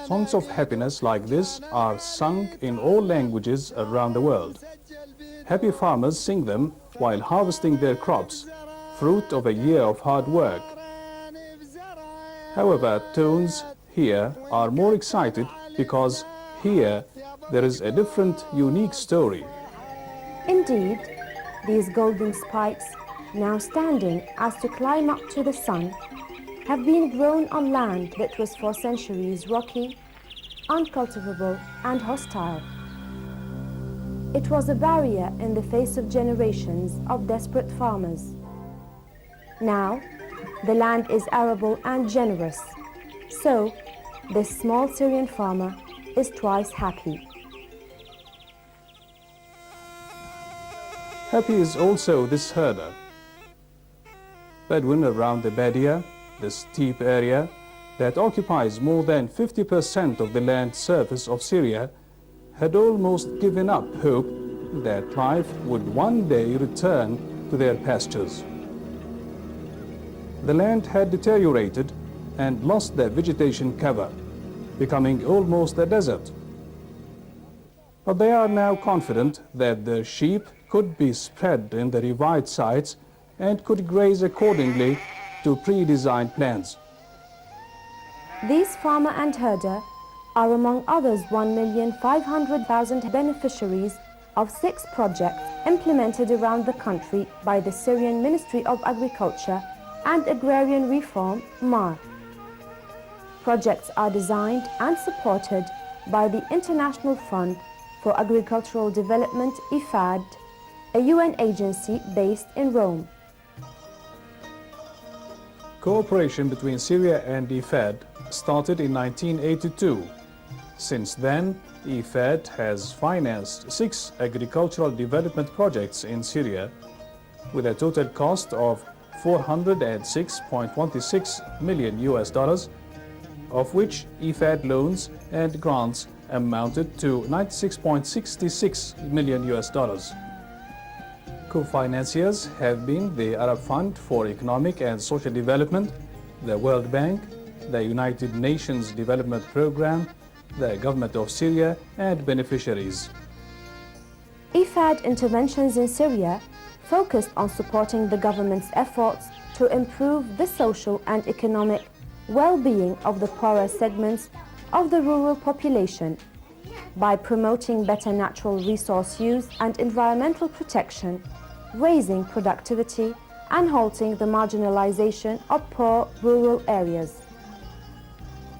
Songs of happiness like this are sung in all languages around the world. Happy farmers sing them while harvesting their crops, fruit of a year of hard work. However, tones here are more excited because here there is a different, unique story. Indeed, these golden spikes, now standing as to climb up to the sun, have been grown on land that was for centuries rocky, uncultivable and hostile. It was a barrier in the face of generations of desperate farmers. Now, the land is arable and generous, so this small Syrian farmer is twice happy. Happy is also this herder. Bedouin around the Badia, the steep area that occupies more than 50% of the land surface of Syria, had almost given up hope that life would one day return to their pastures. The land had deteriorated and lost their vegetation cover, becoming almost a desert. But they are now confident that their sheep could be spread in the revived sites and could graze accordingly to pre-designed plans. These farmer and herder are among others 1,500,000 beneficiaries of 6 projects implemented around the country by the Syrian Ministry of Agriculture and Agrarian Reform, MAR. Projects are designed and supported by the International Fund for Agricultural Development, IFAD, a UN agency based in Rome. Cooperation between Syria and IFAD started in 1982. Since then, IFAD has financed 6 agricultural development projects in Syria with a total cost of $406.26 million, of which IFAD loans and grants amounted to $96.66 million. Co-financiers have been the Arab Fund for Economic and Social Development, the World Bank, the United Nations Development Programme, the Government of Syria, and beneficiaries. IFAD interventions in Syria focused on supporting the government's efforts to improve the social and economic well-being of the poorer segments of the rural population by promoting better natural resource use and environmental protection, raising productivity, and halting the marginalization of poor rural areas.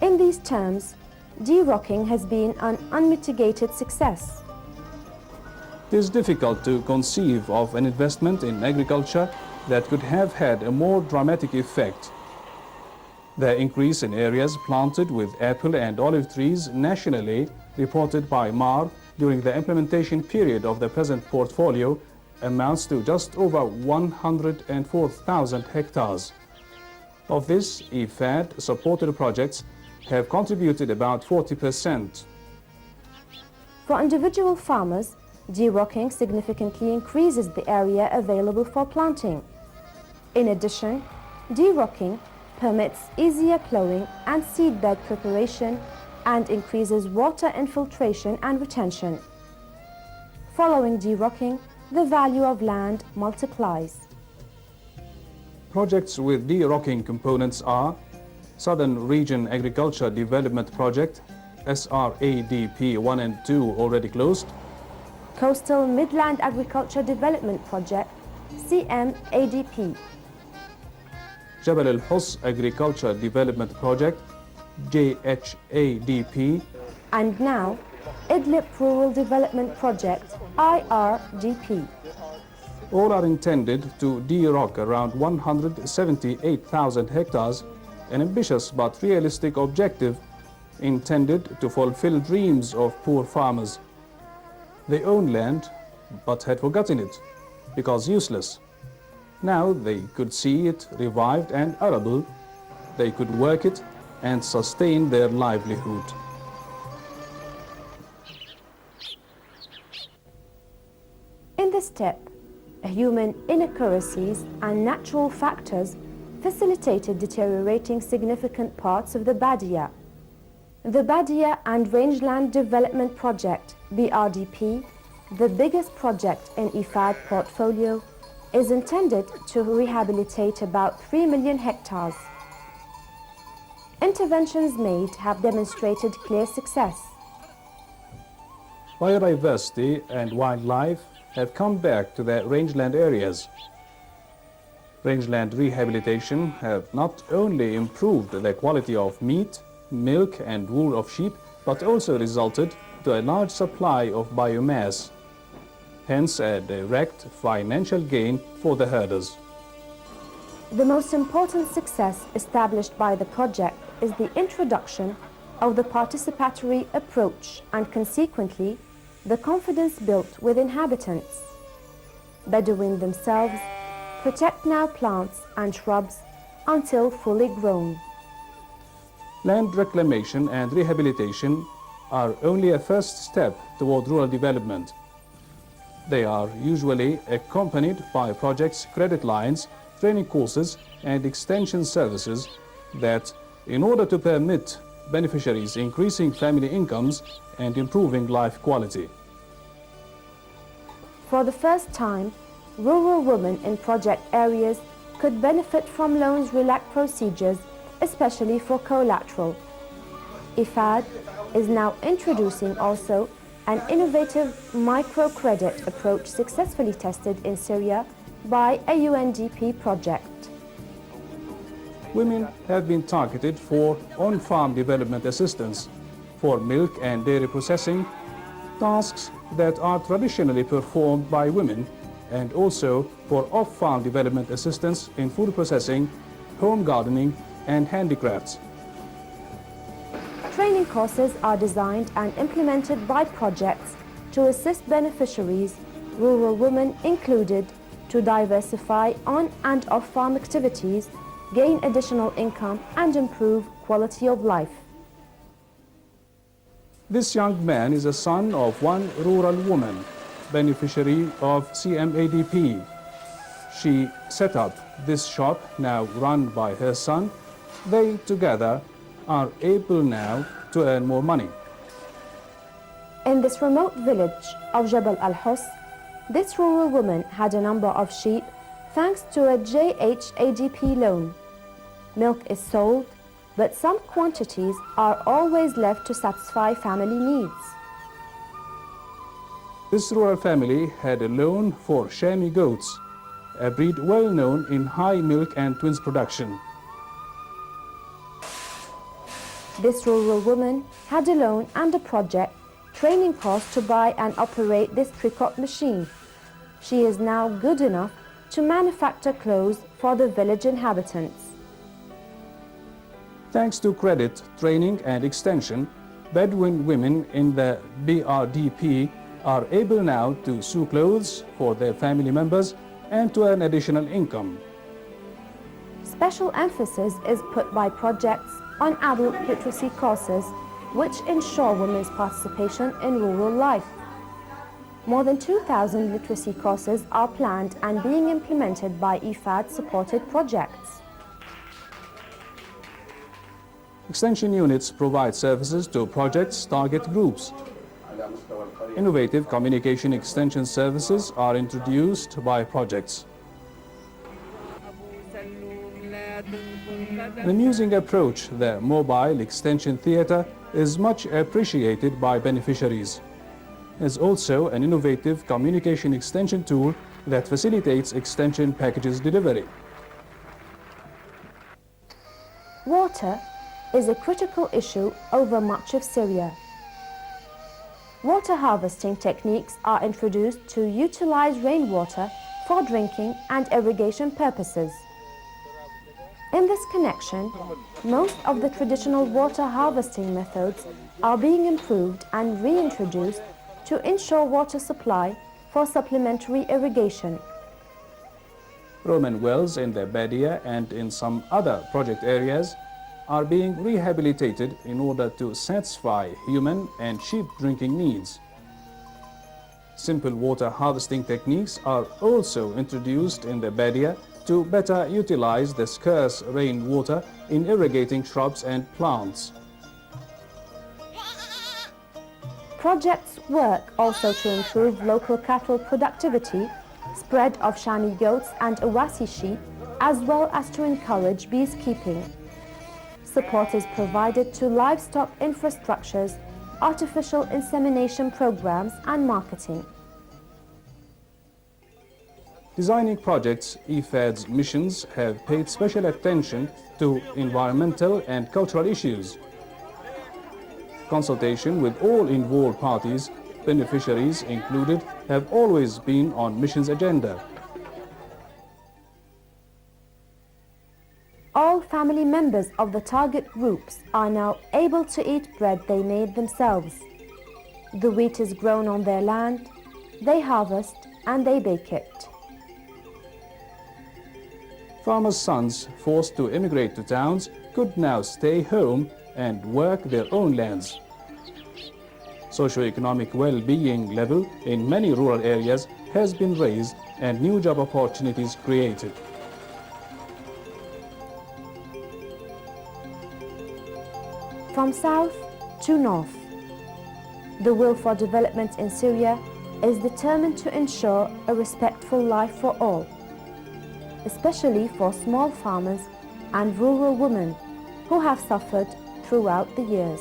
In these terms, de-rocking has been an unmitigated success. It is difficult to conceive of an investment in agriculture that could have had a more dramatic effect. The increase in areas planted with apple and olive trees nationally, reported by MAR during the implementation period of the present portfolio, amounts to just over 104,000 hectares. Of this, IFAD-supported projects have contributed about 40%. For individual farmers, de-rocking significantly increases the area available for planting. In addition, de-rocking permits easier plowing and seedbed preparation and increases water infiltration and retention. Following de-rocking, the value of land multiplies. Projects with de-rocking components are Southern Region Agriculture Development Project, SRADP 1 and 2 already closed, Coastal Midland Agriculture Development Project, CMADP, Jabal al-Hus Agriculture Development Project, JHADP, and now Idlib Rural Development Project, IRDP. All are intended to de-rock around 178,000 hectares, an ambitious but realistic objective intended to fulfill dreams of poor farmers. They own land, but had forgotten it because useless. Now they could see it revived and arable. They could work it and sustain their livelihood. In this step, human inaccuracies and natural factors facilitated deteriorating significant parts of the Badia. The Badia and Rangeland Development Project, BRDP, the biggest project in IFAD portfolio, is intended to rehabilitate about 3 million hectares. Interventions made have demonstrated clear success. Biodiversity and wildlife have come back to their rangeland areas. Rangeland rehabilitation have not only improved the quality of meat, milk and wool of sheep, but also resulted to a large supply of biomass, hence a direct financial gain for the herders. The most important success established by the project is the introduction of the participatory approach and consequently the confidence built with inhabitants. Bedouin themselves protect now plants and shrubs until fully grown. Land reclamation and rehabilitation are only a first step toward rural development. They are usually accompanied by projects, credit lines, training courses and extension services that, in order to permit beneficiaries increasing family incomes and improving life quality. For the first time, rural women in project areas could benefit from loans relaxed procedures, especially for collateral. IFAD is now introducing also an innovative microcredit approach successfully tested in Syria by a UNDP project. Women have been targeted for on-farm development assistance, for milk and dairy processing, tasks that are traditionally performed by women, and also for off-farm development assistance in food processing, home gardening, and handicrafts. Training courses are designed and implemented by projects to assist beneficiaries, rural women included, to diversify on and off-farm activities, gain additional income, and improve quality of life. This young man is a son of one rural woman, beneficiary of CMADP. She set up this shop, now run by her son. They together are able now to earn more money. In this remote village of Jabal al-Hus, this rural woman had a number of sheep thanks to a JHADP loan. Milk is sold, but some quantities are always left to satisfy family needs. This rural family had a loan for Shami goats, a breed well known in high milk and twins production. This rural woman had a loan and a project training course to buy and operate this tricot machine. She is now good enough to manufacture clothes for the village inhabitants. Thanks to credit, training and extension, Bedouin women in the BRDP are able now to sew clothes for their family members and to earn additional income. Special emphasis is put by projects on adult literacy courses, which ensure women's participation in rural life. More than 2,000 literacy courses are planned and being implemented by IFAD-supported projects. Extension units provide services to projects' target groups. Innovative communication extension services are introduced by projects. An amusing approach, the mobile extension theater, is much appreciated by beneficiaries. It is also an innovative communication extension tool that facilitates extension packages delivery. Water is a critical issue over much of Syria. Water harvesting techniques are introduced to utilize rainwater for drinking and irrigation purposes. In this connection, most of the traditional water harvesting methods are being improved and reintroduced to ensure water supply for supplementary irrigation. Roman wells in the Badia and in some other project areas are being rehabilitated in order to satisfy human and sheep drinking needs. Simple water harvesting techniques are also introduced in the Badia to better utilize the scarce rainwater in irrigating shrubs and plants. Projects work also to improve local cattle productivity, spread of Shani goats and Awasi sheep, as well as to encourage beekeeping. Support is provided to livestock infrastructures, artificial insemination programs and marketing. Designing projects, IFAD's missions have paid special attention to environmental and cultural issues. Consultation with all involved parties, beneficiaries included, have always been on mission's agenda. All family members of the target groups are now able to eat bread they made themselves. The wheat is grown on their land, they harvest and they bake it. Farmers' sons forced to emigrate to towns could now stay home and work their own lands. Socio-economic well-being level in many rural areas has been raised and new job opportunities created. From south to north, the will for development in Syria is determined to ensure a respectful life for all, especially for small farmers and rural women who have suffered throughout the years.